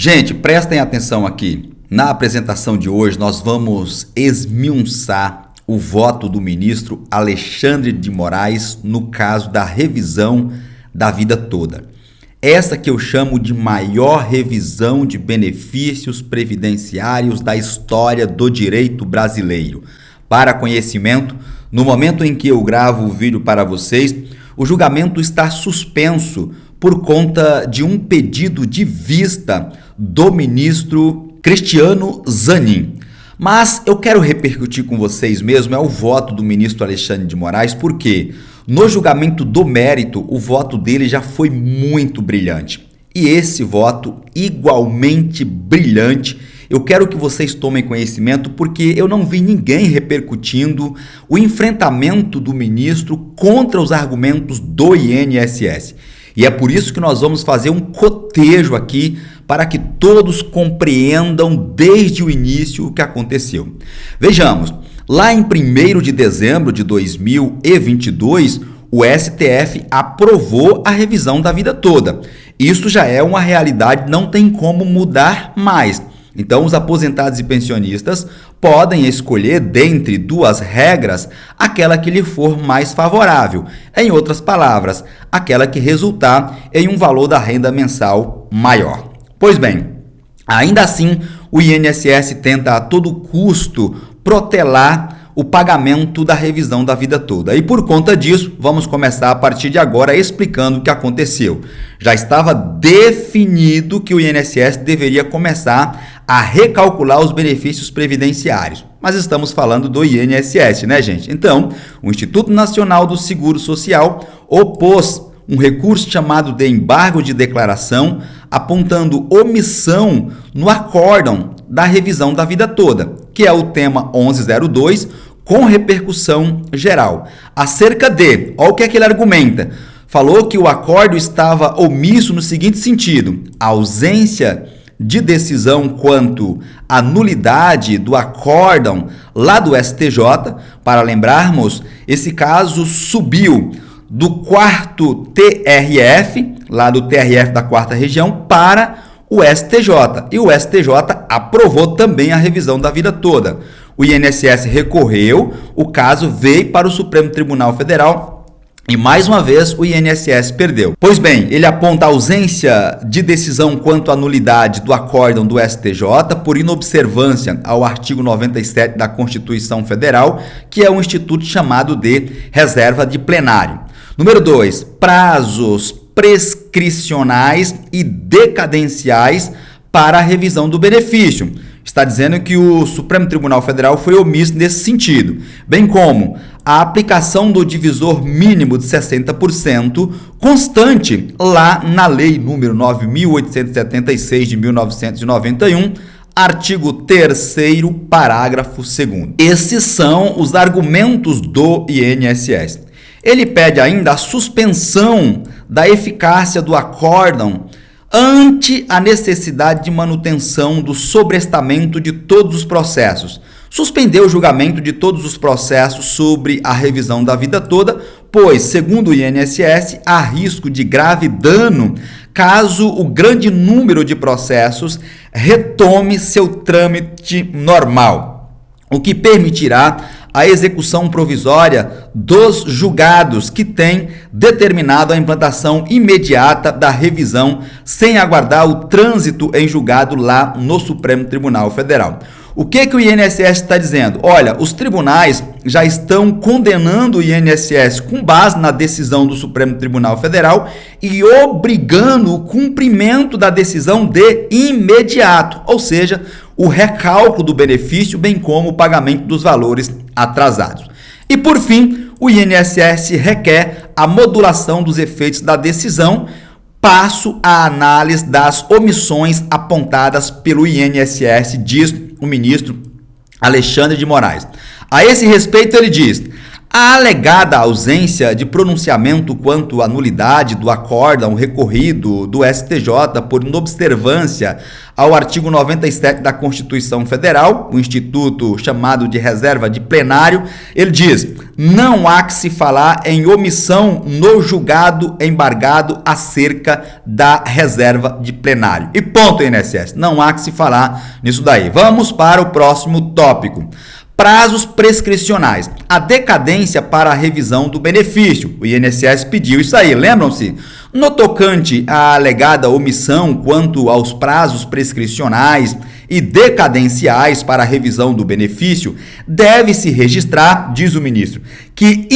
Gente, prestem atenção aqui. Na apresentação de hoje, nós vamos esmiuçar o voto do ministro Alexandre de Moraes no caso da revisão da vida toda. Essa que eu chamo de maior revisão de benefícios previdenciários da história do direito brasileiro. Para conhecimento, no momento em que eu gravo o vídeo para vocês, o julgamento está suspenso por conta de um pedido de vista do ministro Cristiano Zanin. Mas eu quero repercutir com vocês mesmo o voto do ministro Alexandre de Moraes, porque no julgamento do mérito, o voto dele já foi muito brilhante. E esse voto, igualmente brilhante, eu quero que vocês tomem conhecimento, porque eu não vi ninguém repercutindo o enfrentamento do ministro contra os argumentos do INSS. E é por isso que nós vamos fazer um cotejo aqui para que todos compreendam desde o início o que aconteceu. Vejamos, lá em 1º de dezembro de 2022, o STF aprovou a revisão da vida toda. Isso já é uma realidade, não tem como mudar mais. Então, os aposentados e pensionistas podem escolher, dentre duas regras, aquela que lhe for mais favorável. Em outras palavras, aquela que resultar em um valor da renda mensal maior. Pois bem, ainda assim, o INSS tenta a todo custo protelar o pagamento da revisão da vida toda. E por conta disso, vamos começar a partir de agora explicando o que aconteceu. Já estava definido que o INSS deveria começar a recalcular os benefícios previdenciários. Mas estamos falando do INSS, né, gente? Então, o Instituto Nacional do Seguro Social opôs um recurso chamado de embargo de declaração, apontando omissão no acórdão da revisão da vida toda, que é o tema 1102, com repercussão geral. Acerca de, olha o que é que ele argumenta, falou que o acórdão estava omisso no seguinte sentido: a ausência de decisão quanto à nulidade do acórdão lá do STJ. Para lembrarmos, esse caso subiu do 4º TRF, lá do TRF da 4ª região, para o STJ. E o STJ aprovou também a revisão da vida toda. O INSS recorreu, o caso veio para o Supremo Tribunal Federal e, mais uma vez, o INSS perdeu. Pois bem, ele aponta a ausência de decisão quanto à nulidade do acórdão do STJ por inobservância ao artigo 97 da Constituição Federal, que é um instituto chamado de reserva de plenário. Número 2, prazos prescricionais e decadenciais para a revisão do benefício. Está dizendo que o Supremo Tribunal Federal foi omisso nesse sentido, bem como a aplicação do divisor mínimo de 60% constante lá na Lei número 9.876 de 1991, artigo 3º, parágrafo 2º. Esses são os argumentos do INSS. Ele pede ainda a suspensão da eficácia do acórdão ante a necessidade de manutenção do sobrestamento de todos os processos. Suspendeu o julgamento de todos os processos sobre a revisão da vida toda, pois, segundo o INSS, há risco de grave dano caso o grande número de processos retome seu trâmite normal, o que permitirá a execução provisória dos julgados que têm determinado a implantação imediata da revisão sem aguardar o trânsito em julgado lá no Supremo Tribunal Federal. O que o INSS está dizendo? Olha, os tribunais já estão condenando o INSS com base na decisão do Supremo Tribunal Federal e obrigando o cumprimento da decisão de imediato, ou seja, o recálculo do benefício, bem como o pagamento dos valores atrasados. E por fim, o INSS requer a modulação dos efeitos da decisão. Passo à análise das omissões apontadas pelo INSS, diz o ministro Alexandre de Moraes. A esse respeito, ele diz: A alegada ausência de pronunciamento quanto à nulidade do acórdão recorrido do STJ por inobservância ao artigo 97 da Constituição Federal, o instituto chamado de reserva de plenário, ele diz: não há que se falar em omissão no julgado embargado acerca da reserva de plenário. E ponto, INSS, não há que se falar nisso daí. Vamos para o próximo tópico. Prazos prescricionais. A decadência para a revisão do benefício. O INSS pediu isso aí, lembram-se? No tocante à alegada omissão quanto aos prazos prescricionais e decadenciais para a revisão do benefício, deve-se registrar, diz o ministro, que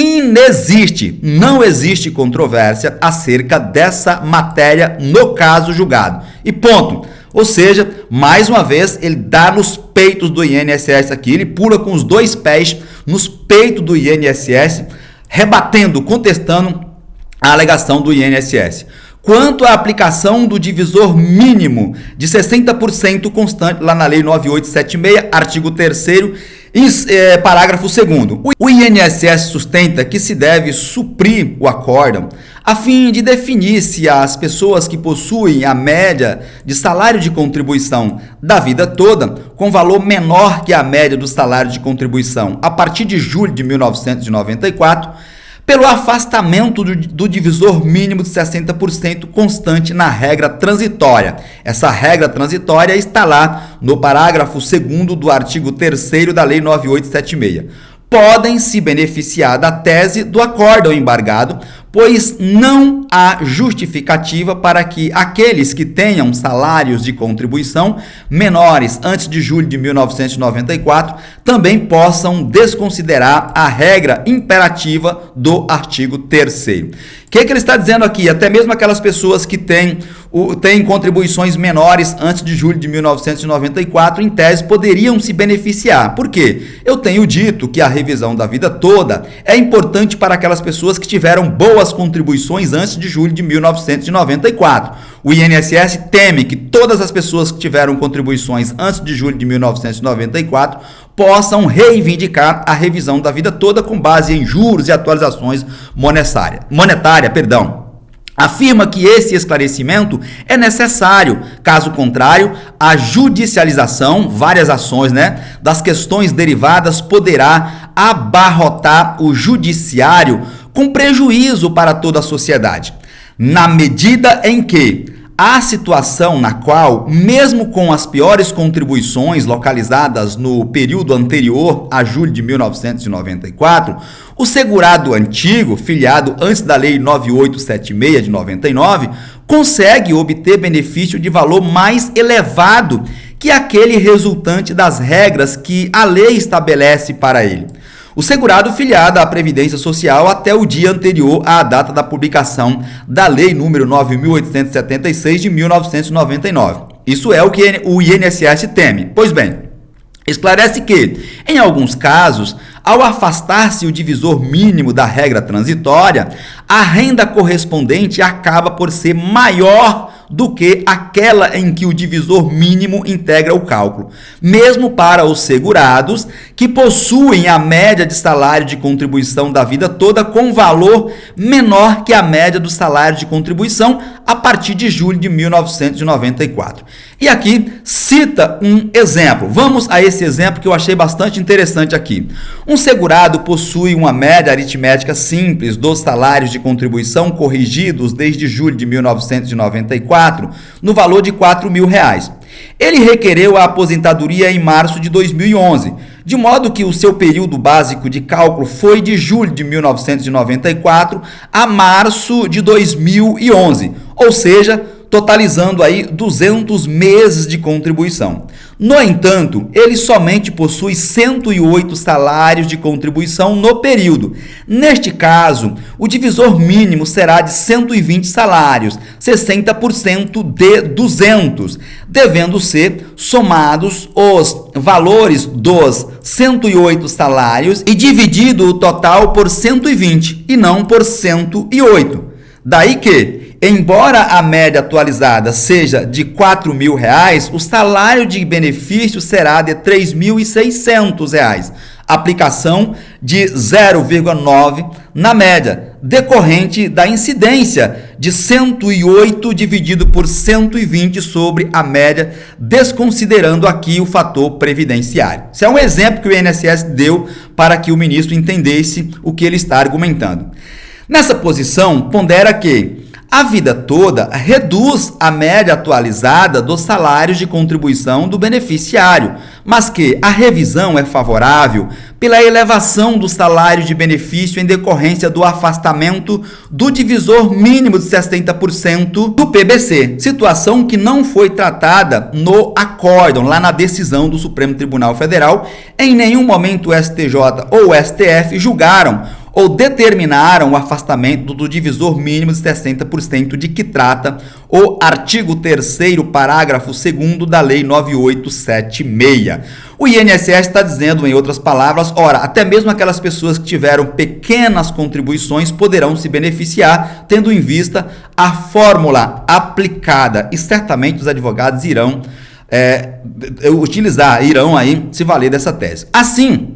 não existe controvérsia acerca dessa matéria no caso julgado. E ponto. Ou seja, mais uma vez, ele dá nos peitos do INSS aqui, ele pula com os dois pés nos peitos do INSS, rebatendo, contestando a alegação do INSS. Quanto à aplicação do divisor mínimo de 60% constante lá na Lei 9876, artigo 3º, parágrafo 2º. O INSS sustenta que se deve suprir o acórdão a fim de definir se as pessoas que possuem a média de salário de contribuição da vida toda, com valor menor que a média do salário de contribuição a partir de julho de 1994, pelo afastamento do divisor mínimo de 60% constante na regra transitória. Essa regra transitória está lá no parágrafo 2º do artigo 3º da Lei 9876. Podem se beneficiar da tese do acórdão embargado, pois não há justificativa para que aqueles que tenham salários de contribuição menores antes de julho de 1994 também possam desconsiderar a regra imperativa do artigo 3º. O que ele está dizendo aqui? Até mesmo aquelas pessoas que têm contribuições menores antes de julho de 1994, em tese, poderiam se beneficiar. Por quê? Eu tenho dito que a revisão da vida toda é importante para aquelas pessoas que tiveram boas contribuições antes de julho de 1994. O INSS teme que todas as pessoas que tiveram contribuições antes de julho de 1994 possam reivindicar a revisão da vida toda com base em juros e atualizações monetária. Afirma que esse esclarecimento é necessário, caso contrário, a judicialização, várias ações, das questões derivadas poderá abarrotar o judiciário com prejuízo para toda a sociedade. Na medida em que a situação na qual, mesmo com as piores contribuições localizadas no período anterior a julho de 1994, o segurado antigo, filiado antes da Lei 9876 de 99, consegue obter benefício de valor mais elevado que aquele resultante das regras que a lei estabelece para ele. O segurado filiado à Previdência Social até o dia anterior à data da publicação da Lei número 9.876 de 1999. Isso é o que o INSS teme. Pois bem, esclarece que, em alguns casos, ao afastar-se o divisor mínimo da regra transitória, a renda correspondente acaba por ser maior do que aquela em que o divisor mínimo integra o cálculo, mesmo para os segurados que possuem a média de salário de contribuição da vida toda com valor menor que a média do salário de contribuição a partir de julho de 1994. E aqui cita um exemplo. Vamos a esse exemplo que eu achei bastante interessante aqui. Um segurado possui uma média aritmética simples dos salários de contribuição corrigidos desde julho de 1994 no valor de R$4.000. Ele requereu a aposentadoria em março de 2011, de modo que o seu período básico de cálculo foi de julho de 1994 a março de 2011, ou seja, totalizando aí 200 meses de contribuição. No entanto, ele somente possui 108 salários de contribuição no período. Neste caso, o divisor mínimo será de 120 salários, 60% de 200, devendo ser somados os valores dos 108 salários e dividido o total por 120 e não por 108. Daí que, embora a média atualizada seja de R$4.000, o salário de benefício será de R$3.600, aplicação de 0,9 na média, decorrente da incidência de 108 dividido por 120 sobre a média, desconsiderando aqui o fator previdenciário. Esse é um exemplo que o INSS deu para que o ministro entendesse o que ele está argumentando. Nessa posição, pondera que a vida toda reduz a média atualizada dos salários de contribuição do beneficiário, mas que a revisão é favorável pela elevação do salário de benefício em decorrência do afastamento do divisor mínimo de 60% do PBC, situação que não foi tratada no acórdão, lá na decisão do Supremo Tribunal Federal. Em nenhum momento o STJ ou o STF julgaram ou determinaram o afastamento do divisor mínimo de 60% de que trata o artigo 3º, parágrafo 2º da Lei 9876. O INSS está dizendo, em outras palavras, ora, até mesmo aquelas pessoas que tiveram pequenas contribuições poderão se beneficiar, tendo em vista a fórmula aplicada, e certamente os advogados irão irão aí se valer dessa tese. Assim,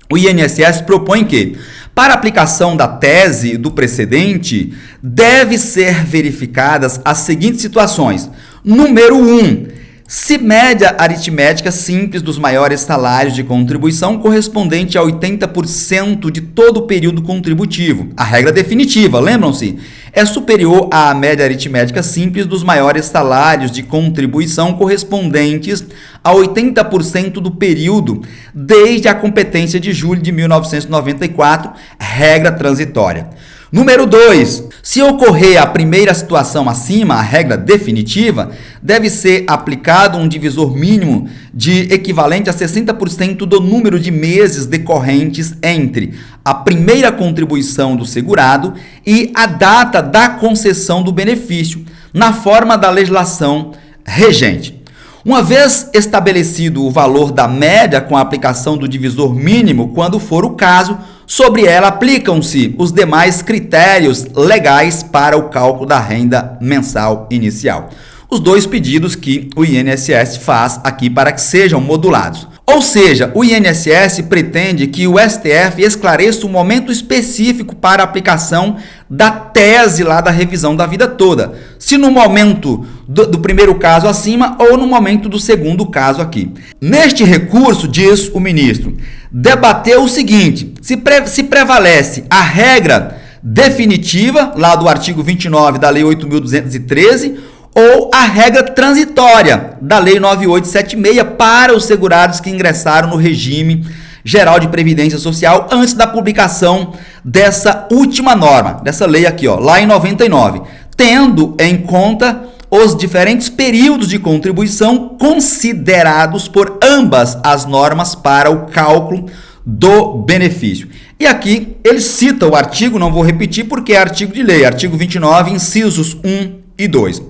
o INSS propõe que, para aplicação da tese do precedente, deve ser verificadas as seguintes situações. Número 1, se média aritmética simples dos maiores salários de contribuição correspondente a 80% de todo o período contributivo. A regra definitiva, lembram-se? É superior à média aritmética simples dos maiores salários de contribuição correspondentes a 80% do período desde a competência de julho de 1994, regra transitória. Número 2, se ocorrer a primeira situação acima, a regra definitiva, deve ser aplicado um divisor mínimo de equivalente a 60% do número de meses decorrentes entre a primeira contribuição do segurado e a data da concessão do benefício, na forma da legislação regente. Uma vez estabelecido o valor da média com a aplicação do divisor mínimo, quando for o caso, sobre ela aplicam-se os demais critérios legais para o cálculo da renda mensal inicial. Os dois pedidos que o INSS faz aqui para que sejam modulados. Ou seja, o INSS pretende que o STF esclareça um momento específico para a aplicação da tese lá da revisão da vida toda. Se no momento do primeiro caso acima ou no momento do segundo caso aqui. Neste recurso, diz o ministro, debateu o seguinte, se prevalece a regra definitiva, lá do artigo 29 da Lei 8.213, ou a regra transitória da Lei 9876 para os segurados que ingressaram no regime geral de previdência social antes da publicação dessa última norma, dessa lei aqui, ó, lá em 99, tendo em conta os diferentes períodos de contribuição considerados por ambas as normas para o cálculo do benefício. E aqui ele cita o artigo, não vou repetir porque é artigo de lei, artigo 29, incisos 1 e 2.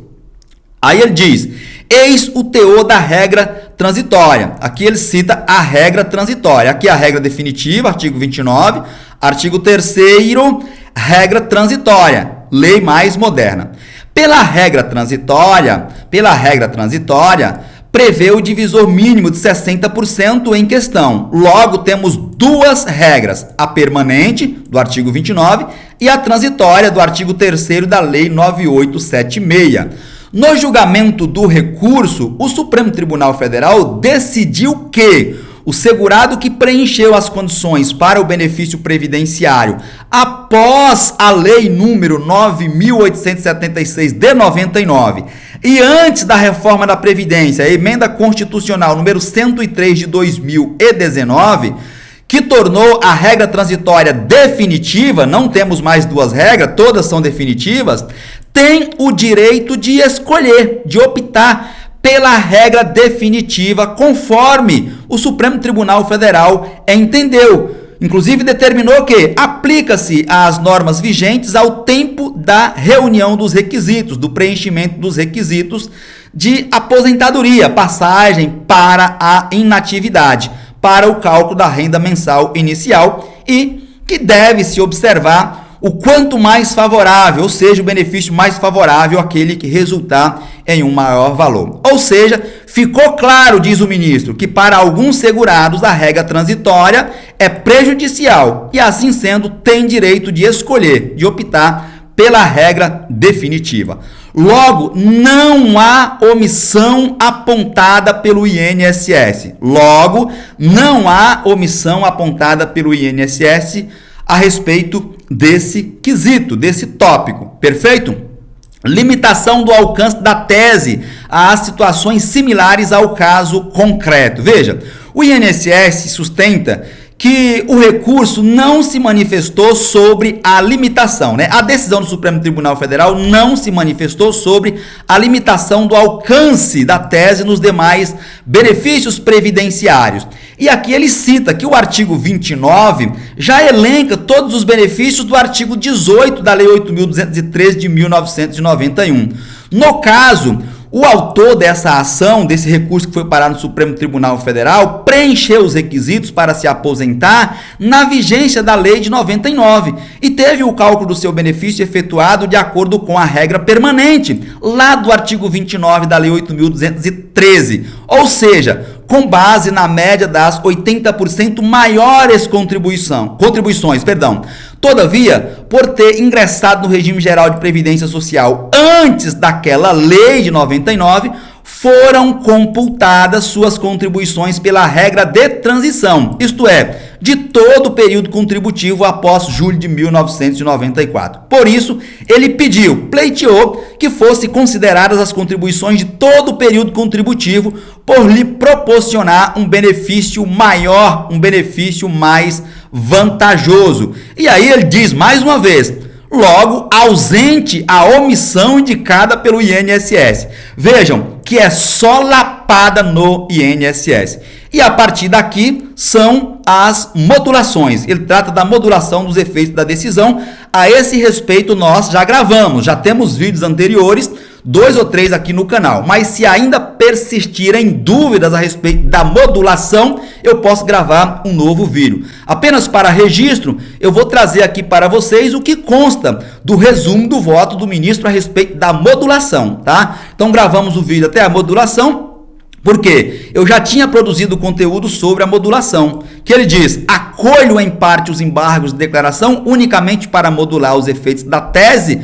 Aí ele diz, eis o teor da regra transitória. Aqui ele cita a regra transitória. Aqui a regra definitiva, artigo 29, artigo 3º, regra transitória, lei mais moderna. Pela regra transitória, prevê o divisor mínimo de 60% em questão. Logo, temos duas regras, a permanente, do artigo 29, e a transitória, do artigo 3º da Lei 9876. No julgamento do recurso, o Supremo Tribunal Federal decidiu que o segurado que preencheu as condições para o benefício previdenciário após a Lei número 9.876 de 99 e antes da reforma da Previdência, a emenda constitucional número 103 de 2019, que tornou a regra transitória definitiva, não temos mais duas regras, todas são definitivas, tem o direito de escolher, de optar pela regra definitiva, conforme o Supremo Tribunal Federal entendeu. Inclusive determinou que aplica-se às normas vigentes ao tempo da reunião dos requisitos, do preenchimento dos requisitos de aposentadoria, passagem para a inatividade, para o cálculo da renda mensal inicial, e que deve-se observar o quanto mais favorável, ou seja, o benefício mais favorável àquele que resultar em um maior valor. Ou seja, ficou claro, diz o ministro, que para alguns segurados a regra transitória é prejudicial e, assim sendo, tem direito de escolher, de optar pela regra definitiva. Logo, não há omissão apontada pelo INSS. Logo, não há omissão apontada pelo INSS a respeito desse quesito, desse tópico. Perfeito? Limitação do alcance da tese a situações similares ao caso concreto. Veja, o INSS sustenta que o recurso não se manifestou sobre a limitação, né? A decisão do Supremo Tribunal Federal não se manifestou sobre a limitação do alcance da tese nos demais benefícios previdenciários. E aqui ele cita que o artigo 29 já elenca todos os benefícios do artigo 18 da Lei 8.203 de 1991. No caso, o autor dessa ação, desse recurso que foi parar no Supremo Tribunal Federal, preencheu os requisitos para se aposentar na vigência da lei de 99 e teve o cálculo do seu benefício efetuado de acordo com a regra permanente, lá do artigo 29 da Lei 8.213, ou seja, com base na média das 80% maiores contribuições. Todavia, por ter ingressado no regime geral de previdência social antes daquela lei de 99, foram computadas suas contribuições pela regra de transição, isto é, de todo o período contributivo após julho de 1994. Por isso, ele pleiteou que fossem consideradas as contribuições de todo o período contributivo por lhe proporcionar um benefício maior, um benefício mais vantajoso. E aí ele diz mais uma vez: logo, ausente a omissão indicada pelo INSS. Vejam que é só lapada no INSS. E a partir daqui são as modulações. Ele trata da modulação dos efeitos da decisão. A esse respeito nós já gravamos, já temos vídeos anteriores, 2 ou 3 aqui no canal. Mas se ainda persistirem dúvidas a respeito da modulação, eu posso gravar um novo vídeo. Apenas para registro, eu vou trazer aqui para vocês o que consta do resumo do voto do ministro a respeito da modulação, tá? Então gravamos o vídeo até a modulação, porque eu já tinha produzido conteúdo sobre a modulação, que ele diz: acolho em parte os embargos de declaração unicamente para modular os efeitos da tese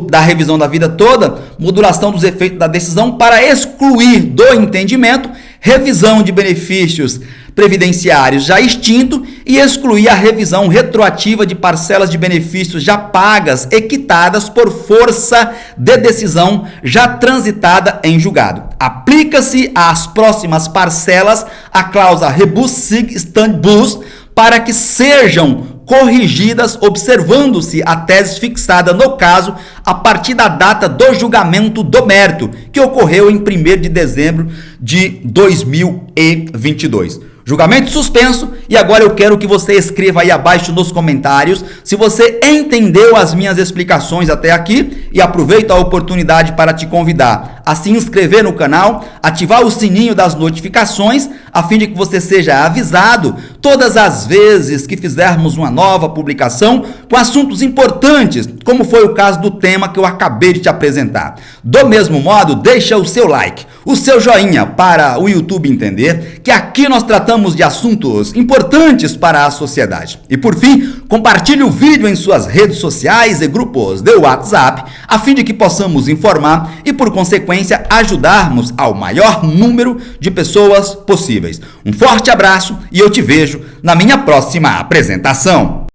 da revisão da vida toda, modulação dos efeitos da decisão para excluir do entendimento revisão de benefícios previdenciários já extinto e excluir a revisão retroativa de parcelas de benefícios já pagas e quitadas por força de decisão já transitada em julgado. Aplica-se às próximas parcelas a cláusula rebus sic stantibus para que sejam corrigidas observando-se a tese fixada no caso a partir da data do julgamento do mérito, que ocorreu em 1º de dezembro de 2022. Julgamento suspenso, e agora eu quero que você escreva aí abaixo nos comentários se você entendeu as minhas explicações até aqui, e aproveito a oportunidade para te convidar a se inscrever no canal, ativar o sininho das notificações, a fim de que você seja avisado todas as vezes que fizermos uma nova publicação com assuntos importantes, como foi o caso do tema que eu acabei de te apresentar. Do mesmo modo, deixa o seu like, o seu joinha para o YouTube entender que aqui nós tratamos de assuntos importantes para a sociedade. E por fim, compartilhe o vídeo em suas redes sociais e grupos de WhatsApp, a fim de que possamos informar e, por consequência, ajudarmos ao maior número de pessoas possíveis. Um forte abraço e eu te vejo na minha próxima apresentação.